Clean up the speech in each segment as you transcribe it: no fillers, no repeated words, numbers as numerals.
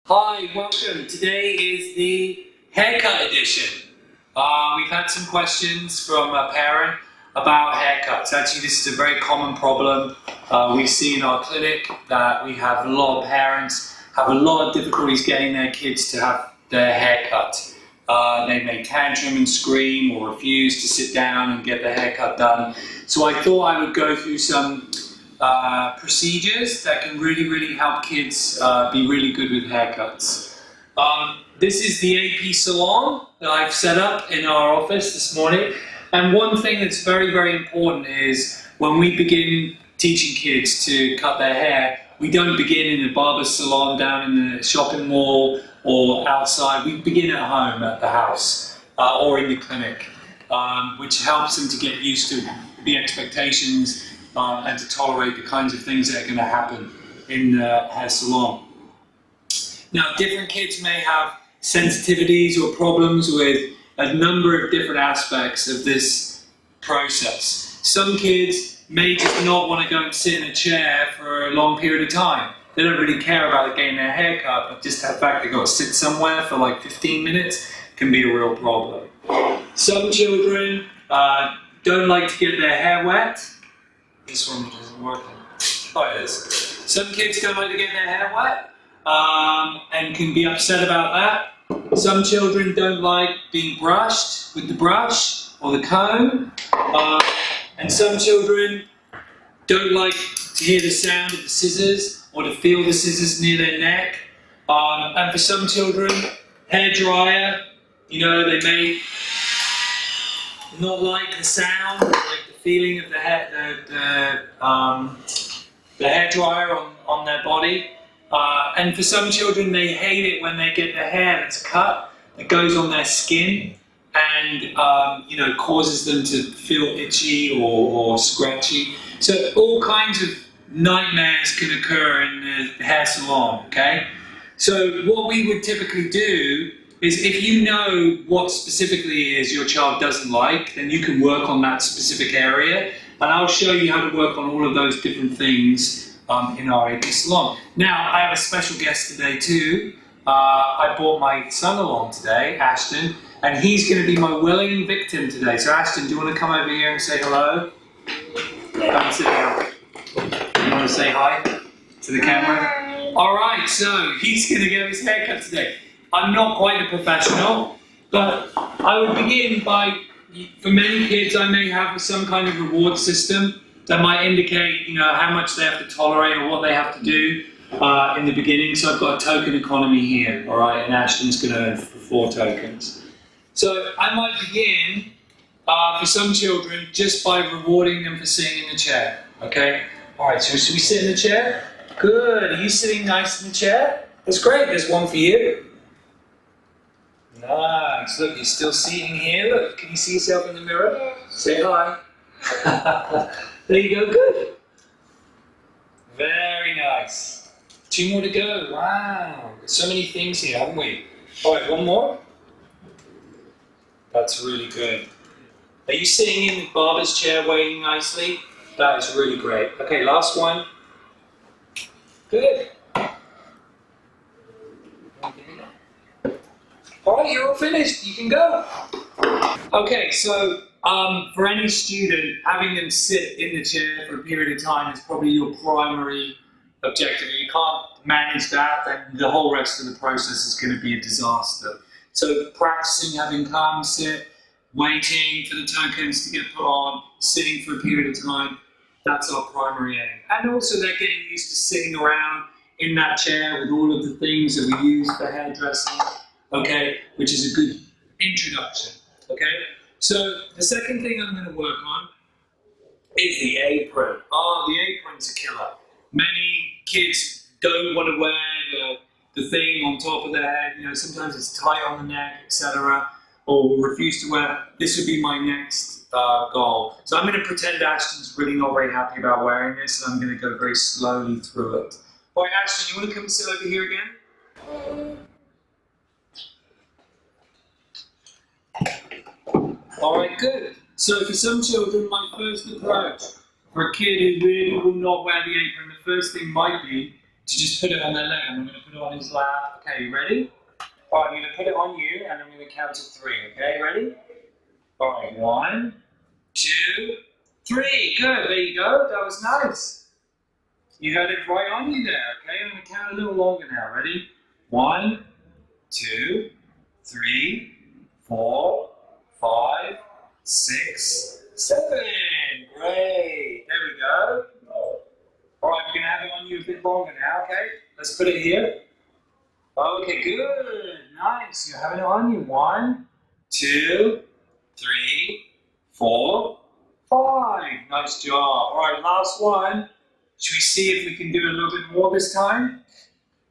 Hi, welcome. Today is the haircut edition. We've had some questions from a parent about haircuts. Actually, this is a very common problem. We see in our clinic that we have a lot of parents have a lot of difficulties getting their kids to have their hair cut. They may tantrum and scream or refuse to sit down and get their haircut done. So I thought I would go through some procedures that can really help kids be really good with haircuts. This is the AP salon that I've set up in our office this morning. And one thing that's very important is when we begin teaching kids to cut their hair, we don't begin in a barber salon down in the shopping mall or outside. We begin at home, at the house, or in the clinic, which helps them to get used to the expectations and to tolerate the kinds of things that are going to happen in the hair salon. Now, different kids may have sensitivities or problems with a number of different aspects of this process. Some kids may just not want to go and sit in a chair for a long period of time. They don't really care about getting their hair cut, but just the fact they've got to sit somewhere for like 15 minutes can be a real problem. Some children don't like to get their hair wet. This one isn't working. Oh, it is. Some kids don't like to get their hair wet and can be upset about that. Some children don't like being brushed with the brush or the comb. And some children don't like to hear the sound of the scissors or to feel the scissors near their neck. And for some children, hair dryer, they may not like the sound, like the feeling of the hair dryer on their body. And for some children, they hate it when they get the hair that's cut, that goes on their skin and causes them to feel itchy or scratchy. So all kinds of nightmares can occur in the hair salon, okay? So what we would typically do is if you know what specifically is your child doesn't like, then you can work on that specific area. And I'll show you how to work on all of those different things in our AP salon. Now, I have a special guest today too. I brought my son along today, Ashton, and he's going to be my willing victim today. So Ashton, do you want to come over here and say hello? Come and sit down. You want to say hi to the camera? Hi. All right, so he's going to get his haircut today. I'm not quite a professional, but I would begin by, for many kids, I may have some kind of reward system that might indicate, how much they have to tolerate or what they have to do in the beginning. So I've got a token economy here, all right, and Ashton's going to earn 4 tokens. So I might begin, for some children, just by rewarding them for sitting in the chair, okay? All right, so should we sit in the chair? Good, are you sitting nice in the chair? That's great, there's one for you. Nice, look, you're still seeing here, look, can you see yourself in the mirror? Yes. Say hi. There you go, good. Very nice. 2 more to go, wow. So many things here, haven't we? All right, one more. That's really good. Are you sitting in the barber's chair waiting nicely? That is really great. Okay, last one. Good. All right, you're all finished. You can go. Okay, so for any student, having them sit in the chair for a period of time is probably your primary objective. If you can't manage that, then the whole rest of the process is going to be a disaster. So practicing having come, sit, waiting for the tokens to get put on, sitting for a period of time, that's our primary aim. And also they're getting used to sitting around in that chair with all of the things that we use for hairdressing, okay, which is a good introduction, okay? So the second thing I'm going to work on is the apron. Oh, the apron's a killer. Many kids don't want to wear the thing on top of their head, sometimes it's tight on the neck, etc., or will refuse to wear. This would be my next goal. So I'm going to pretend Ashton's really not very happy about wearing this, and I'm going to go very slowly through it. All right, Ashton, you want to come and sit over here again? All right, good. So for some children, my first approach for a kid who really will not wear the apron, the first thing might be to just put it on their leg, and I'm going to put it on his lap. Okay, you ready? All right, I'm going to put it on you, and I'm going to count to 3. Okay, ready? All right, 1, 2, 3. Good. There you go. That was nice. You had it right on you there. Okay, I'm going to count a little longer now. Ready? 1, 2, 3, 4, 5, 6, 7. Great. There we go. All right, we're going to have it on you a bit longer now, okay? Let's put it here. Okay, good. Nice. You're having it on you. 1, 2, 3, 4, 5. Nice job. All right, last one. Should we see if we can do a little bit more this time?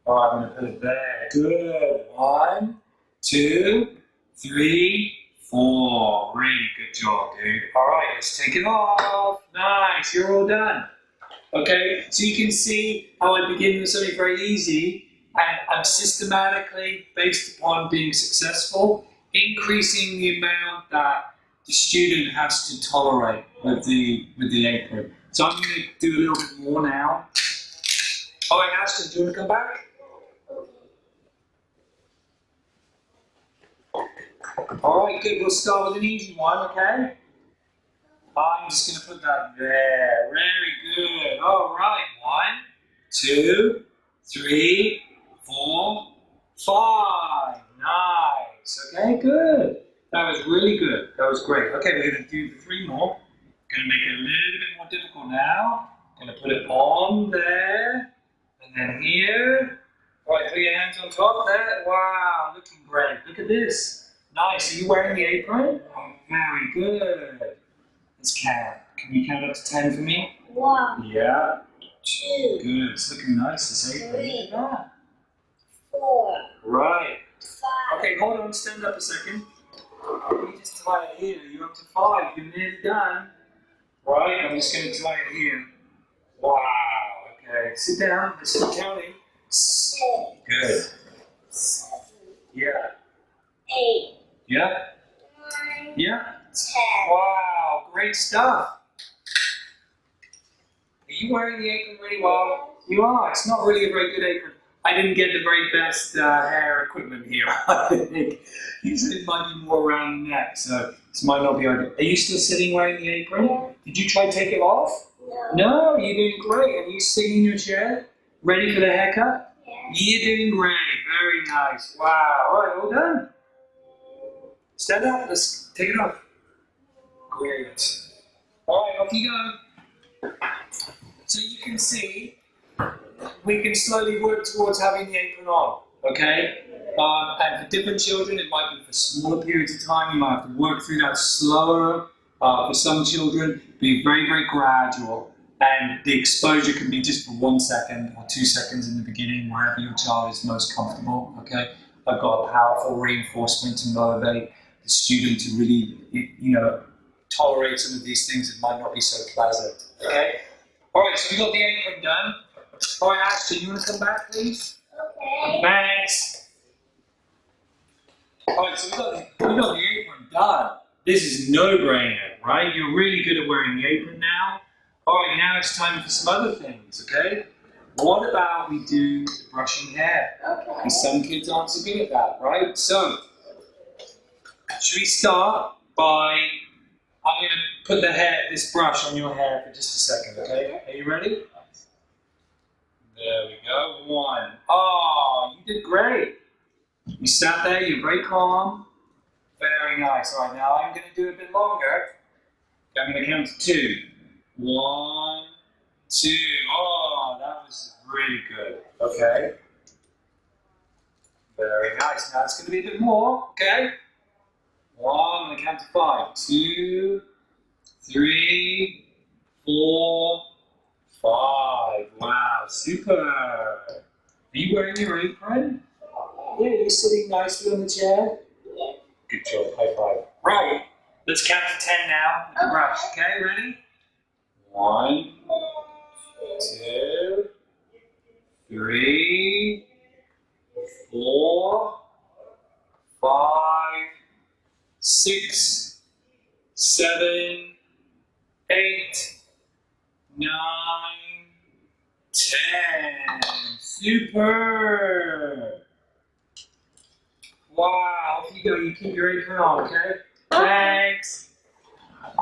All right, I'm going to put it there. Good. 1, 2, 3, 4. Really good job, dude. All right, let's take it off. Nice. You're all done. Okay, so you can see how I begin with something very easy, and I'm systematically, based upon being successful, increasing the amount that the student has to tolerate with the apron. So I'm going to do a little bit more now. All right, Ashton, do you want to come back? All right, good. We'll start with an easy one, okay? I'm just going to put that there. Very good. All right. 1, 2, 3, 4, 5. Nice. Okay, good. That was really good. That was great. Okay, we're going to do 3 more. Going to make it a little bit more difficult now. Going to put it on there. And then here. All right, put your hands on top there. Wow, looking great. Look at this. Nice. Are you wearing the apron? Very good. Let's count. Can you count up to 10 for me? 1, Yeah. 2, Good. It's looking nice, this apron. 3, Look at that. 4, Right. 5. Okay, hold on. Stand up a second. Let me just tie it here. You're up to 5. You're nearly done. Right. I'm just going to tie it here. Wow. Okay. Sit down. Let's start counting. 6, Good. 7, Yeah. 8, Yeah. 9, Yeah. 10. Wow. Great stuff. Are you wearing the apron really well? You are. It's not really a very good apron. I didn't get the very best hair equipment here. I think usually it might be more around the neck, so this might not be ideal. Are you still sitting wearing the apron? Yeah. Did you try to take it off? No. No, you're doing great. Are you sitting in your chair, ready for the haircut? Yeah. You're doing great. Very nice. Wow. All right, all done. Stand up. Let's take it off. Great. All right, off you go. So you can see, we can slowly work towards having the apron on, okay? And for different children, it might be for smaller periods of time. You might have to work through that slower. For some children, be very, very gradual. And the exposure can be just for 1 second or 2 seconds in the beginning, wherever your child is most comfortable, okay? I've got a powerful reinforcement to motivate the student to really, tolerate some of these things that might not be so pleasant, okay? All right, so we got the apron done. All right, Ashton, you want to come back, please? Okay. Thanks. All right, so we got the apron done. This is no-brainer, right? You're really good at wearing the apron now. All right, now it's time for some other things, okay? What about we do brushing hair? Okay. Because some kids aren't so good at that, right? So, should we start by, I'm going to put this brush on your hair for just a second, okay? Are you ready? There we go. 1. Oh, you did great. You sat there, you're very calm. Very nice. All right, now I'm going to do it a bit longer. I'm going to count to 2. 1, 2. Oh, that was really good. Okay. Very nice. Now it's going to be a bit more. Okay. 1. I'm going to count to 5. 2, 3, 4, 5. Wow, super. Are you wearing your apron? Yeah, you're sitting nicely on the chair. Yeah. Good job. High 5. Right. Let's count to 10 now with the brush. Okay, ready? 1, 2, 3, 4, 5, 6, 7, 8, 9, 10. Super. Wow, off you go. You keep your apron on, okay? Thanks.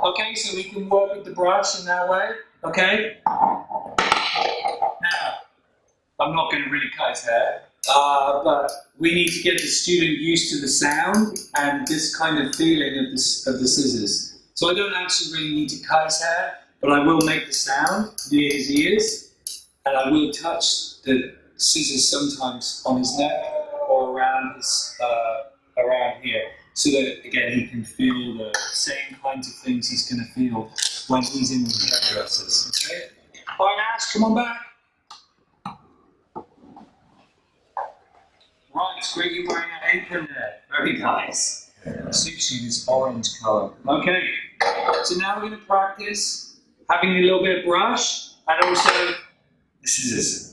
Okay, so we can work with the brush in that way, okay? Now, I'm not going to really cut his hair, but we need to get the student used to the sound and this kind of feeling of the scissors. So I don't actually really need to cut his hair, but I will make the sound near his ears, and I will touch the scissors sometimes on his neck or around his around here, so that again he can feel the same kinds of things he's going to feel when he's in the hairdressers. Okay. All right, Ash, come on back. Right, it's great you're wearing an apron there. Very nice. Suits you this orange colour. Okay, so now we're going to practice having a little bit of brush and also the scissors.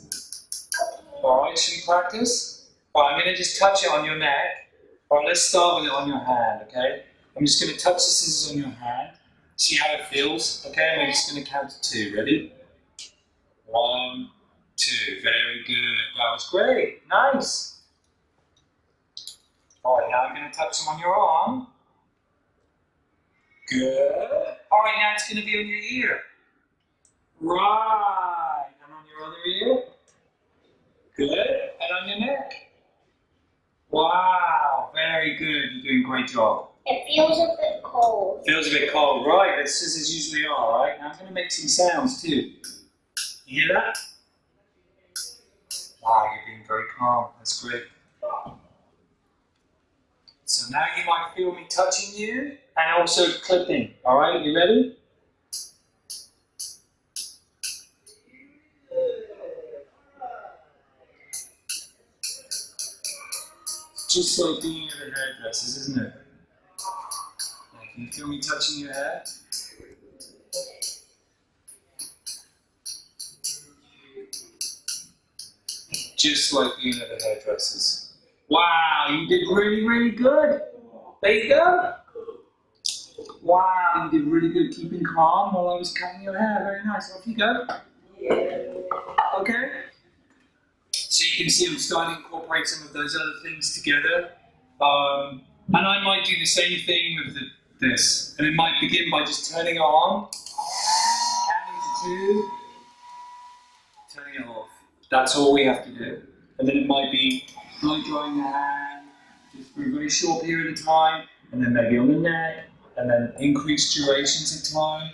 Alright, should we practice? Alright, I'm going to just touch it on your neck. Alright, let's start with it on your hand, okay? I'm just going to touch the scissors on your hand, see how it feels, okay? And I'm just going to count to 2. Ready? 1, 2. Very good. That was great. Nice. Alright, now I'm going to touch them on your arm. Good. Alright, now it's going to be on your ear. Right. And on your other ear. Good. And on your neck. Wow. Very good. You're doing a great job. It feels a bit cold. Feels a bit cold. Right. The scissors usually are, right? Now I'm going to make some sounds too. You hear that? Wow, you're being very calm. That's great. So now you might feel me touching you and also clipping. All right, you ready? Just like being at a hairdresser's, isn't it? Can you feel me touching your hair? Just like being at a hairdresser's. Wow, you did really, really good. There you go. Wow, you did really good keeping calm while I was cutting your hair. Very nice. Off you go. Okay. So you can see I'm starting to incorporate some of those other things together. And I might do the same thing with this. And it might begin by just turning it on, counting to 2, turning it off. That's all we have to do. And then it might be blow drying the hand just for a very short period of time, and then maybe on the neck, and then increased durations of time.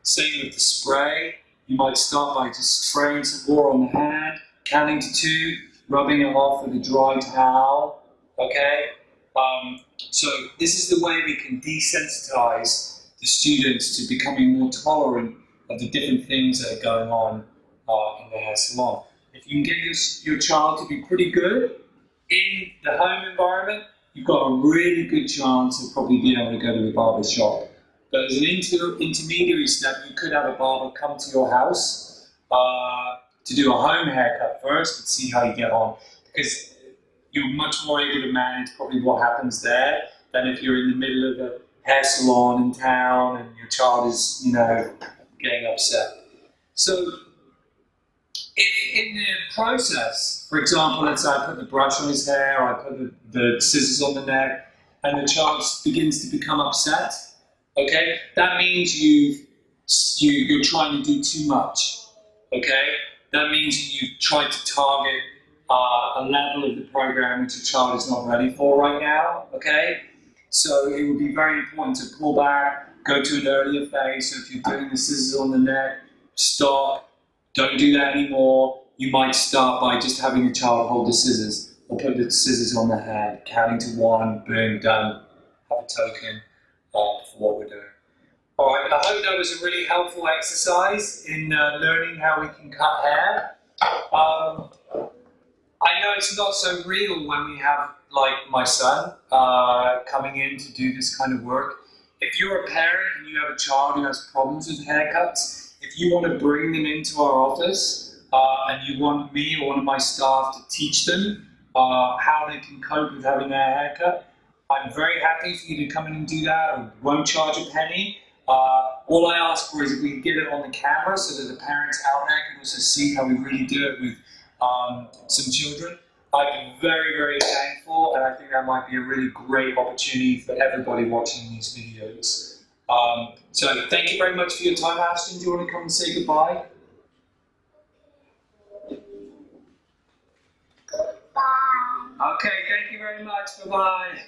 Same with the spray. You might start by just spraying some water on the hand, counting to 2, rubbing it off with a dry towel. Okay? So this is the way we can desensitize the students to becoming more tolerant of the different things that are going on in the hair salon. If you can get your child to be pretty good in the home environment, you've got a really good chance of probably being able to go to the barber shop. But as an intermediary step, you could have a barber come to your house to do a home haircut first and see how you get on. Because you're much more able to manage probably what happens there than if you're in the middle of a hair salon in town and your child is, getting upset. So, if in the process, for example, let's say I put the brush on his hair, I put the scissors on the neck, and the child begins to become upset, okay? That means you're trying to do too much, okay? That means you've tried to target a level of the program which your child is not ready for right now, okay? So it would be very important to pull back, go to an earlier phase. So if you're doing the scissors on the neck, stop. Don't do that anymore. You might start by just having the child hold the scissors or put the scissors on the hand, counting to 1, boom, done. Have a token for what we're doing. All right, I hope that was a really helpful exercise in learning how we can cut hair. I know it's not so real when we have, like, my son coming in to do this kind of work. If you're a parent and you have a child who has problems with haircuts, if you want to bring them into our office and you want me or one of my staff to teach them how they can cope with having their haircut, I'm very happy for you to come in and do that. I won't charge a penny. All I ask for is if we can get it on the camera so that the parents out there can also see how we really do it with some children, I'd be very, very thankful, and I think that might be a really great opportunity for everybody watching these videos. So thank you very much for your time, Ashton. Do you want to come and say goodbye? Goodbye. Okay, thank you very much. Bye-bye.